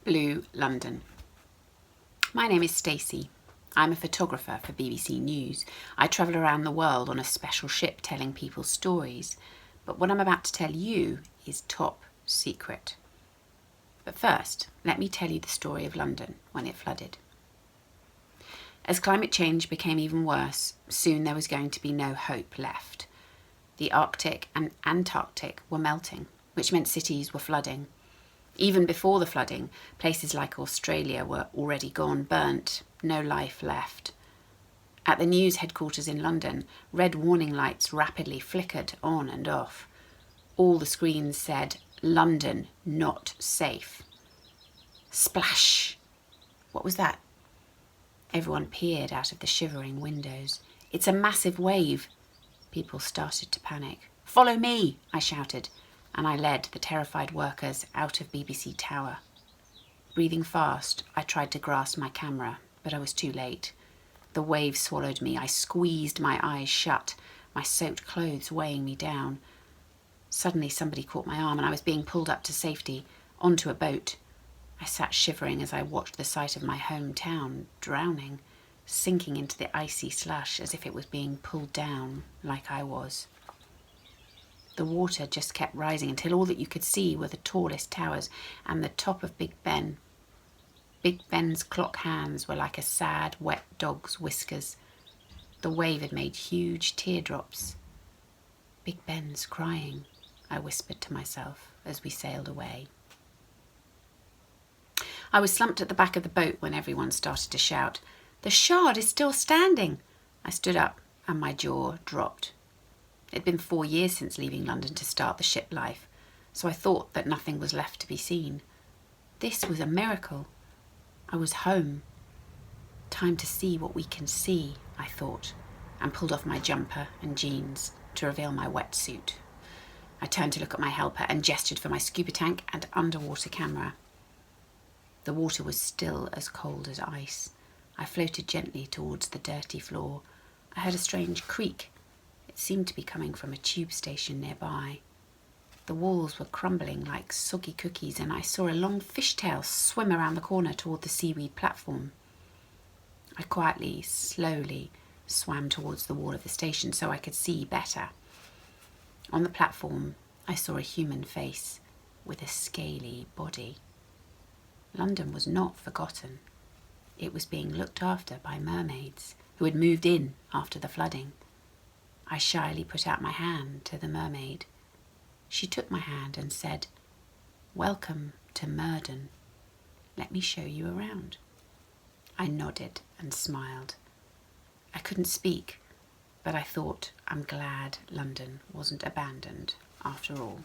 Blue London. My name is Stacey. I'm a photographer for BBC News. I travel around the world on a special ship telling people stories. But what I'm about to tell you is top secret. But first, let me tell you the story of London when it flooded. As climate change became even worse, soon there was going to be no hope left. The Arctic and Antarctic were melting, which meant cities were flooding. Even before the flooding, places like Australia were already gone, burnt, no life left. At the news headquarters in London, red warning lights rapidly flickered on and off. All the screens said, "London, not safe." Splash! What was that? Everyone peered out of the shivering windows. "It's a massive wave." People started to panic. "Follow me," I shouted, and I led the terrified workers out of BBC Tower. Breathing fast, I tried to grasp my camera, but I was too late. The wave swallowed me. I squeezed my eyes shut, my soaked clothes weighing me down. Suddenly somebody caught my arm and I was being pulled up to safety, onto a boat. I sat shivering as I watched the sight of my hometown drowning, sinking into the icy slush as if it was being pulled down like I was. The water just kept rising until all that you could see were the tallest towers and the top of Big Ben. Big Ben's clock hands were like a sad, wet dog's whiskers. The wave had made huge teardrops. "Big Ben's crying," I whispered to myself as we sailed away. I was slumped at the back of the boat when everyone started to shout, "The Shard is still standing!" I stood up and my jaw dropped. It had been 4 years since leaving London to start the ship life, so I thought that nothing was left to be seen. This was a miracle. I was home. Time to see what we can see, I thought, and pulled off my jumper and jeans to reveal my wetsuit. I turned to look at my helper and gestured for my scuba tank and underwater camera. The water was still as cold as ice. I floated gently towards the dirty floor. I heard a strange creak. It seemed to be coming from a tube station nearby. The walls were crumbling like soggy cookies and I saw a long fishtail swim around the corner toward the seaweed platform. I quietly, slowly swam towards the wall of the station so I could see better. On the platform, I saw a human face with a scaly body. London was not forgotten. It was being looked after by mermaids who had moved in after the flooding. I shyly put out my hand to the mermaid. She took my hand and said, "Welcome to Murden. Let me show you around." I nodded and smiled. I couldn't speak, but I thought, I'm glad London wasn't abandoned after all.